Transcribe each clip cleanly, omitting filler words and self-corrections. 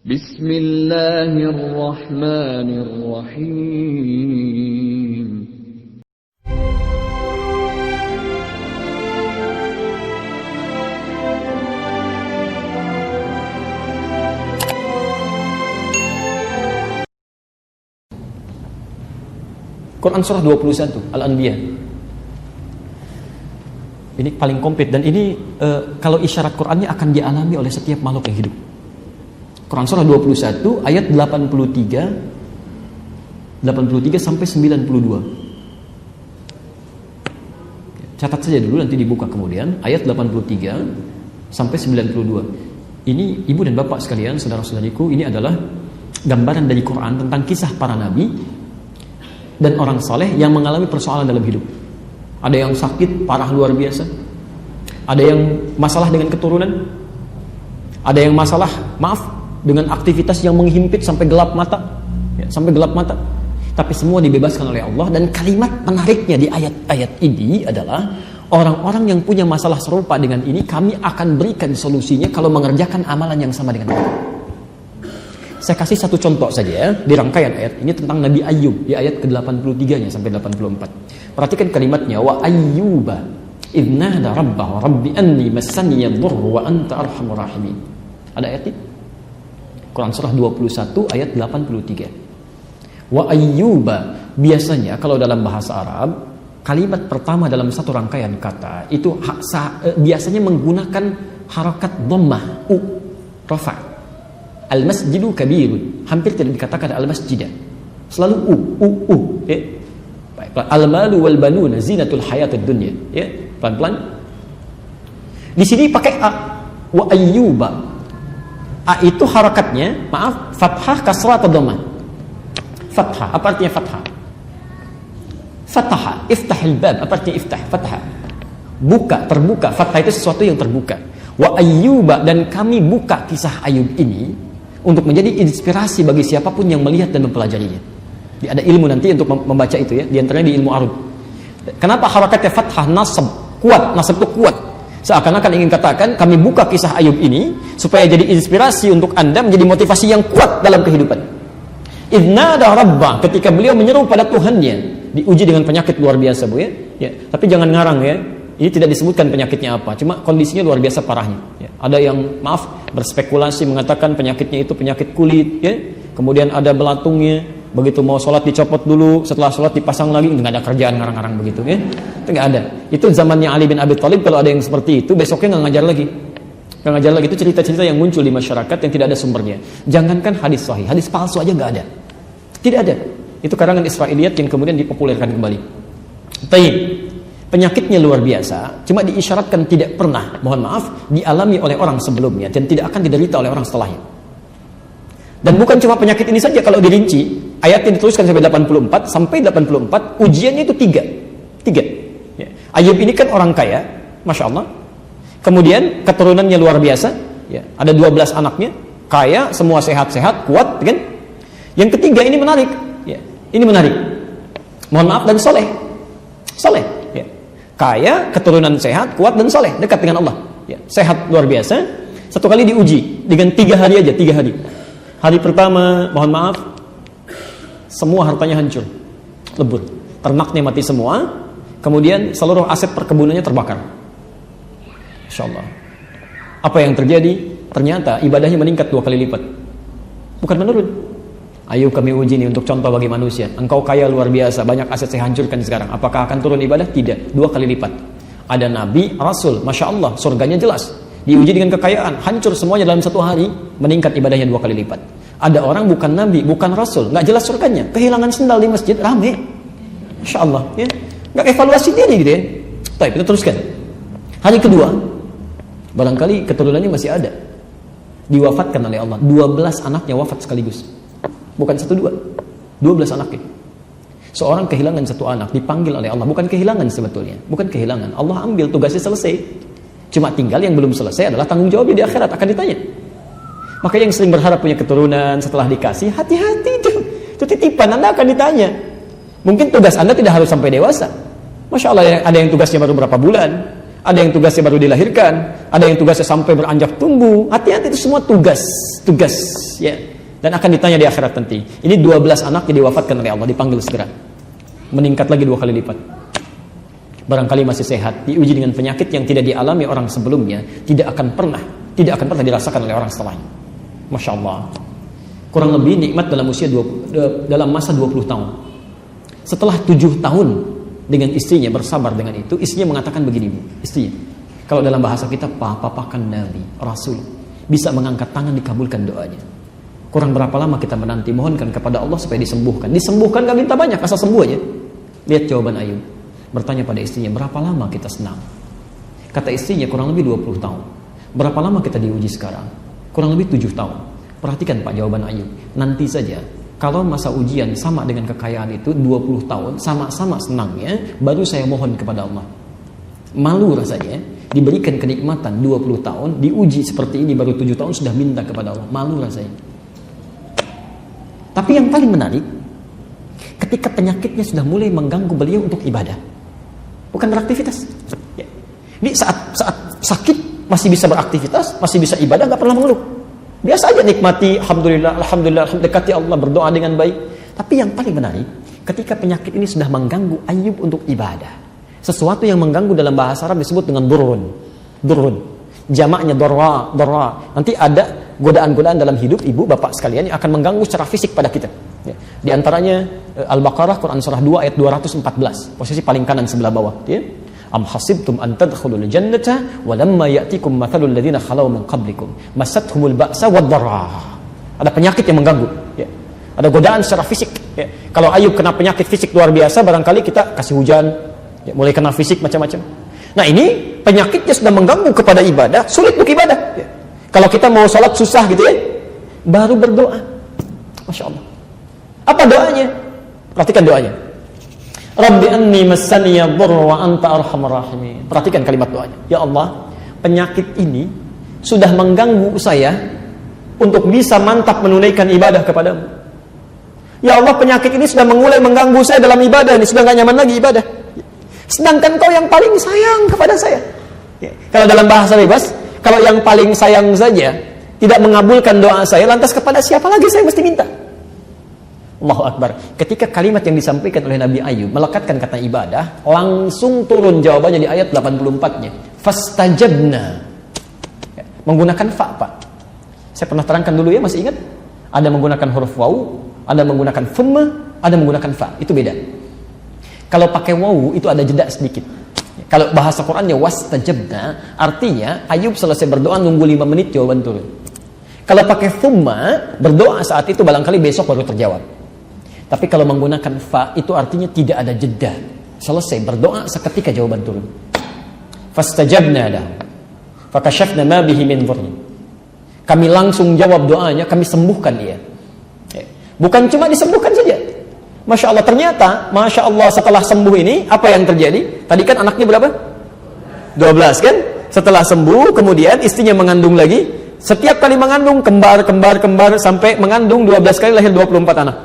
Bismillahirrahmanirrahim. Quran surah 21 Al-Anbiya. Ini paling komplit dan ini kalau isyarat Qurannya akan dialami oleh setiap makhluk yang hidup. Quran surah 21 ayat 83 sampai 92. Catat saja dulu, nanti dibuka kemudian ayat 83 sampai 92. Ini ibu dan bapak sekalian, saudara-saudariku, ini adalah gambaran dari Quran tentang kisah para nabi dan orang saleh yang mengalami persoalan dalam hidup. Ada yang sakit parah luar biasa, ada yang masalah dengan keturunan, ada yang masalah dengan aktivitas yang menghimpit sampai gelap mata, sampai gelap mata. Tapi semua dibebaskan oleh Allah. Dan kalimat menariknya di ayat-ayat ini adalah orang-orang yang punya masalah serupa dengan ini, kami akan berikan solusinya kalau mengerjakan amalan yang sama dengan mereka. Saya kasih satu contoh saja di rangkaian ayat ini tentang Nabi Ayyub di ayat ke-83-nya sampai 84. Perhatikan kalimatnya, wa ayyuba idnada rabbahu rabbi anni massani yadhurru wa anta arhamur rahimin. Ada ayat ini? Quran surah 21 ayat 83. Wa ayyuba, biasanya kalau dalam bahasa Arab kalimat pertama dalam satu rangkaian kata itu biasanya menggunakan harakat dhammah rafa. Al-masjidu kabirun, hampir tidak dikatakan al-masjidah, selalu al-malu wal banuna zinatul hayatid dunya, pelan-pelan. Di sini pakai a, wa ayyuba. A itu harakatnya, fathah, kasrah atau dhammah? Fathah, apa artinya fathah? Fataha, iftahil bab, apa artinya iftah? Fathah, buka, terbuka. Fathah itu sesuatu yang terbuka. Wa ayyuba, dan kami buka kisah Ayub ini untuk menjadi inspirasi bagi siapapun yang melihat dan mempelajarinya. Ada ilmu nanti untuk membaca itu ya, di antaranya di ilmu arud. Kenapa harakatnya fathah, nasab, kuat, nasab itu kuat. Seakan-akan ingin katakan kami buka kisah Ayub ini supaya jadi inspirasi untuk Anda menjadi motivasi yang kuat dalam kehidupan. Idnada rabbah, ketika beliau menyeru pada Tuhannya, diuji dengan penyakit luar biasa, Bu ya. Tapi jangan ngarang ya. Ini tidak disebutkan penyakitnya apa, cuma kondisinya luar biasa parahnya. Ada yang berspekulasi mengatakan penyakitnya itu penyakit kulit, kemudian ada belatungnya. Begitu mau sholat dicopot dulu, setelah sholat dipasang lagi, nggak ada kerjaan ngarang-ngarang begitu, itu nggak ada. Itu zamannya Ali bin Abi Thalib. Kalau ada yang seperti itu, besoknya nggak ngajar lagi. Itu cerita-cerita yang muncul di masyarakat yang tidak ada sumbernya. Jangankan hadis sahih, hadis palsu aja nggak ada, tidak ada. Itu karangan Israiliyat yang kemudian dipopulerkan kembali. Taib, penyakitnya luar biasa, cuma diisyaratkan tidak pernah, mohon maaf, dialami oleh orang sebelumnya dan tidak akan diderita oleh orang setelahnya. Dan bukan cuma penyakit ini saja, kalau dirinci, ayatnya dituliskan sampai 84, ujiannya itu tiga. Ayub ini kan orang kaya, Masya Allah. Kemudian keturunannya luar biasa, ada 12 anaknya, kaya, semua sehat-sehat, kuat, kan? Yang ketiga ini menarik, ini menarik. Mohon maaf, dan soleh. Kaya, keturunan sehat, kuat, dan soleh, dekat dengan Allah. Sehat luar biasa. Satu kali diuji dengan 3 hari aja, 3 hari. Hari pertama, mohon maaf, semua hartanya hancur, lebur, ternaknya mati semua, kemudian seluruh aset perkebunannya terbakar. Insya Allah. Apa yang terjadi? Ternyata ibadahnya meningkat 2 kali lipat, bukan menurun. Ayo kami uji ini untuk contoh bagi manusia. Engkau kaya luar biasa, banyak aset saya hancurkan sekarang. Apakah akan turun ibadah? Tidak, 2 kali lipat. Ada nabi, rasul, Masya Allah, surganya jelas. Diuji dengan kekayaan, hancur semuanya dalam 1 hari, meningkat ibadahnya 2 kali lipat. Ada orang bukan nabi, bukan rasul, nggak jelas surganya, kehilangan sendal di masjid, rame, Masya Allah, nggak evaluasi diri gitu ya. Baik, kita teruskan. Hari kedua, barangkali keturunannya masih ada, diwafatkan oleh Allah. 12 anaknya wafat sekaligus, bukan 1-2, 12 anaknya. Seorang kehilangan 1 anak, dipanggil oleh Allah, bukan kehilangan sebetulnya, bukan kehilangan. Allah ambil, tugasnya selesai. Cuma tinggal yang belum selesai adalah tanggung jawabnya di akhirat, akan ditanya. Maka yang sering berharap punya keturunan setelah dikasih, hati-hati itu titipan, Anda akan ditanya. Mungkin tugas Anda tidak harus sampai dewasa. Masya Allah, ada yang tugasnya baru berapa bulan, Ada yang tugasnya baru dilahirkan, ada yang tugasnya sampai beranjak tumbuh. Hati-hati, itu semua tugas ya. Dan akan ditanya di akhirat nanti. Ini 12 anak yang diwafatkan oleh Allah, dipanggil segera. Meningkat lagi 2 kali lipat. Barangkali masih sehat, diuji dengan penyakit yang tidak dialami orang sebelumnya, tidak akan pernah dirasakan oleh orang setelahnya. Masya Allah. Kurang lebih nikmat dalam dalam masa 20 tahun. Setelah 7 tahun dengan istrinya bersabar dengan itu, istrinya mengatakan begini, istrinya, kalau dalam bahasa kita, papakan Nabi, Rasul, bisa mengangkat tangan dikabulkan doanya. Kurang berapa lama kita menanti, mohonkan kepada Allah supaya disembuhkan. Disembuhkan gak minta banyak, asal sembuh aja. Lihat jawaban Ayub. Bertanya pada istrinya, berapa lama kita senang? Kata istrinya, kurang lebih 20 tahun. Berapa lama kita diuji sekarang? Kurang lebih 7 tahun. Perhatikan Pak jawaban Ayub. Nanti saja, kalau masa ujian sama dengan kekayaan itu 20 tahun, sama-sama senangnya, baru saya mohon kepada Allah. Malu rasanya, diberikan kenikmatan 20 tahun, diuji seperti ini baru 7 tahun sudah minta kepada Allah. Malu rasanya. Tapi yang paling menarik, ketika penyakitnya sudah mulai mengganggu beliau untuk ibadah, bukan beraktivitas. Ya. Ini saat sakit masih bisa beraktivitas, masih bisa ibadah, nggak pernah mengeluh. Biasa aja nikmati, alhamdulillah, dekati Allah, berdoa dengan baik. Tapi yang paling menarik, ketika penyakit ini sudah mengganggu Ayub untuk ibadah. Sesuatu yang mengganggu dalam bahasa Arab disebut dengan durun. Jamaknya dorra. Nanti ada godaan-godaan dalam hidup ibu bapak sekalian yang akan mengganggu secara fisik pada kita. Ya. Di antaranya Al-Baqarah Quran surah 2 ayat 214, posisi paling kanan sebelah bawah. Ya. Am hasibtum an tadkhulul jannata wa lamma ya'tikum mathalul ladzina khalaw min qablikum masathumul ba'sa wad-dharra. Ada penyakit yang mengganggu. Ya. Ada godaan secara fisik. Ya. Kalau Ayub kena penyakit fisik luar biasa, barangkali kita kasih hujan, ya, mulai kena fisik macam-macam. Nah ini penyakitnya sudah mengganggu kepada ibadah, sulit untuk ibadah. Ya. Kalau kita mau sholat susah gitu ya, baru berdoa. Masya Allah. Apa doanya? Perhatikan doanya. Rabbi anni massaniya dhurru wa anta arhamar rahimin. Perhatikan kalimat doanya. Ya Allah, penyakit ini sudah mengganggu saya untuk bisa mantap menunaikan ibadah kepadamu. Ya Allah, penyakit ini sudah mulai mengganggu saya dalam ibadah, ini sudah gak nyaman lagi ibadah. Sedangkan kau yang paling sayang kepada saya. Ya. Kalau dalam bahasa bebas, kalau yang paling sayang saja tidak mengabulkan doa saya, lantas kepada siapa lagi saya mesti minta? Allahu Akbar. Ketika kalimat yang disampaikan oleh Nabi Ayub melekatkan kata ibadah, langsung turun jawabannya di ayat 84-nya. Fastajabna. Ya. Menggunakan fa, Pak. Saya pernah terangkan dulu ya, masih ingat? Ada menggunakan huruf waw, ada menggunakan thumma, ada menggunakan fa. Itu beda. Kalau pakai waw itu ada jeda sedikit. Kalau bahasa Qurannya wastajabna, artinya Ayub selesai berdoa nunggu 5 menit jawaban turun. Kalau pakai thumma, berdoa saat itu barangkali besok baru terjawab. Tapi kalau menggunakan fa itu artinya tidak ada jeda. Selesai berdoa seketika jawaban turun. Fastajabna lahu fakashafna ma bihi min dhurri. Kami langsung jawab doanya, kami sembuhkan dia. Bukan cuma disembuhkan saja. Masya Allah, ternyata Masya Allah setelah sembuh ini apa yang terjadi? Tadi kan anaknya berapa? 12 kan? Setelah sembuh kemudian istrinya mengandung lagi. Setiap kali mengandung kembar sampai mengandung 12 kali, lahir 24 anak.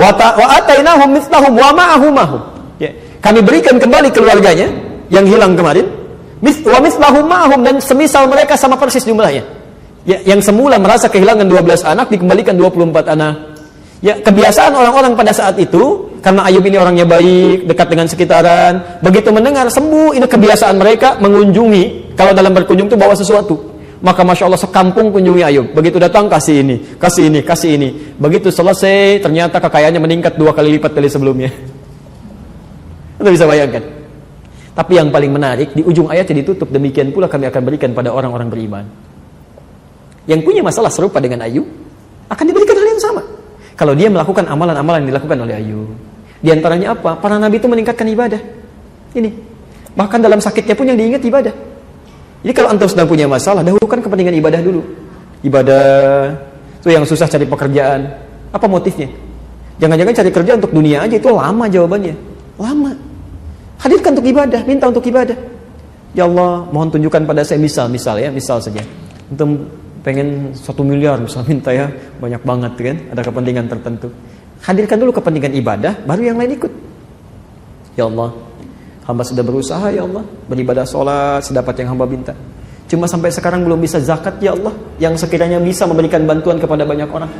Wa atainahum mithlahum wa ma'ahum. Ya. Kami berikan kembali keluarganya yang hilang kemarin. Wa mithlahum ma'ahum, dan semisal mereka sama persis jumlahnya. Ya, yang semula merasa kehilangan 12 anak dikembalikan 24 anak. Ya, kebiasaan orang-orang pada saat itu, karena Ayub ini orangnya baik, dekat dengan sekitaran, begitu mendengar sembuh, ini kebiasaan mereka mengunjungi. Kalau dalam berkunjung itu bawa sesuatu, maka Masya Allah sekampung kunjungi Ayub. Begitu datang kasih ini. Begitu selesai, ternyata kekayaannya meningkat 2 kali lipat dari sebelumnya. Anda bisa bayangkan. Tapi yang paling menarik, di ujung ayatnya ditutup, demikian pula kami akan berikan pada orang-orang beriman. Yang punya masalah serupa dengan Ayub akan diberikan hal yang sama. Kalau dia melakukan amalan-amalan yang dilakukan oleh Ayub. Di antaranya apa? Para nabi itu meningkatkan ibadah. Ini. Bahkan dalam sakitnya pun yang diingat ibadah. Jadi kalau antum sedang punya masalah, dahulukan kepentingan ibadah dulu. Ibadah. Itu yang susah cari pekerjaan. Apa motifnya? Jangan-jangan cari kerja untuk dunia aja, itu lama jawabannya. Lama. Hadirkan untuk ibadah, minta untuk ibadah. Ya Allah, mohon tunjukkan pada saya misal saja. Antum pengen 1 miliar misal minta ya, banyak banget kan, ada kepentingan tertentu. Hadirkan dulu kepentingan ibadah, baru yang lain ikut. Ya Allah, Hamba sudah berusaha ya Allah, beribadah sholat sedapat yang hamba minta. Cuma sampai sekarang belum bisa zakat ya Allah, yang sekiranya bisa memberikan bantuan kepada banyak orang.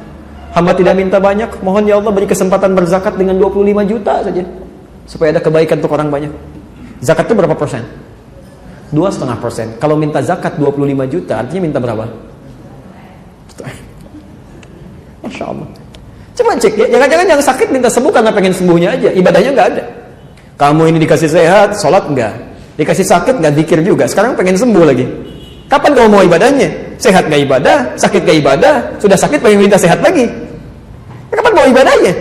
Hamba tidak minta banyak, mohon ya Allah beri kesempatan berzakat dengan 25 juta saja, supaya ada kebaikan untuk orang banyak. Zakat itu berapa persen? 2,5%. Kalau minta zakat 25 juta, artinya minta berapa? Masya Allah. Coba cek ya, jangan-jangan yang sakit minta sembuh karena pengen sembuhnya aja, ibadahnya nggak ada. Kamu ini dikasih sehat, sholat enggak, dikasih sakit enggak, zikir juga, sekarang pengen sembuh lagi. Kapan kamu mau ibadahnya? Sehat enggak ibadah, sakit enggak ibadah, sudah sakit pengen minta sehat lagi. Kapan mau ibadahnya?